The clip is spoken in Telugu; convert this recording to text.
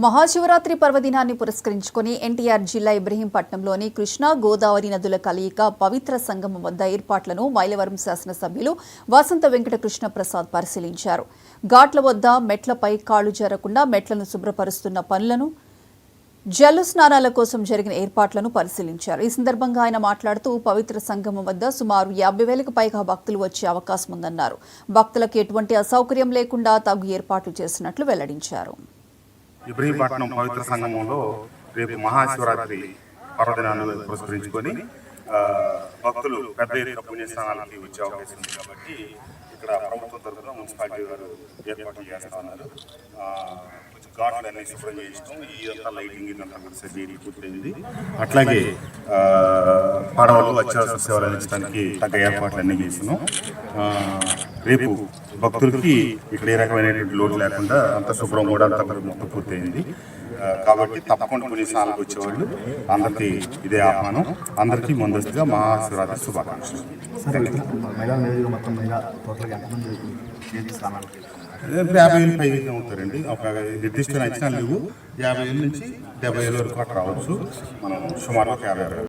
మహాశివరాత్రి పర్వదినాన్ని పురస్కరించుకుని ఎన్టీఆర్ జిల్లా ఇబ్రహీంపట్నంలోని కృష్ణా గోదావరి నదుల కలయిక పవిత్ర సంగమం వద్ద ఏర్పాట్లను మైలవరం శాసనసభ్యులు వసంత వెంకట కృష్ణ ప్రసాద్ పరిశీలించారు. ఘాట్ల వద్ద మెట్లపై కాళ్లు జారకుండా మెట్లను శుభ్రపరుస్తున్న పనులను, జల్లు స్నానాల కోసం జరిగిన ఏర్పాట్లను పరిశీలించారు. ఈ సందర్భంగా ఆయన మాట్లాడుతూ పవిత్ర సంగమం వద్ద సుమారు 50,000కు పైగా భక్తులు వచ్చే అవకాశం ఉందన్నారు. భక్తులకు ఎటువంటి అసౌకర్యం లేకుండా తగు ఏర్పాట్లు చేసినట్లు వెల్లడించారు. ఇబ్రహీంపట్నం పవిత్ర సంగమంలో రేపు మహాశివరాత్రి పర్వదినాన్ని పురస్కరించుకొని భక్తులు పెద్ద ఎత్తున పుణ్యస్థానాలకి వచ్చే అవకాశం ఉంది కాబట్టి ఇక్కడ ప్రభుత్వం తరఫున మున్సిపాలిటీ గారు ఏర్పాట్లు చేస్తూ ఉన్నారు. ఘాట్లు అన్ని శుభ్రం చేయించడం, ఇదంతా లైటింగ్ ఇదంతా సర్జరీ పూర్తయింది. అట్లాగే పడవలు అత్యవసర సేవలు అందించడానికి తగ్గ ఏర్పాట్లు అన్నీ చేస్తున్నాం. రేపు భక్తులకి ఇక్కడ ఏ రకమైనటువంటి లోటు లేకుండా అంత శుభ్రం కూడా అంత మొత్తం పూర్తయింది కాబట్టి తప్పకుండా కొన్ని స్నానాలకు వచ్చేవాళ్ళు అందరికీ ఇదే ఆహ్వానం. అందరికీ ముందస్తుగా మహాశివరాత్రి శుభాకాంక్షలు. 50,000 పైకి అవుతారండి. ఒక నిర్దిష్ట అంచనా లేవు. 50,000 నుంచి 70,000 వరకు రావచ్చు. మనం సుమారు 50,000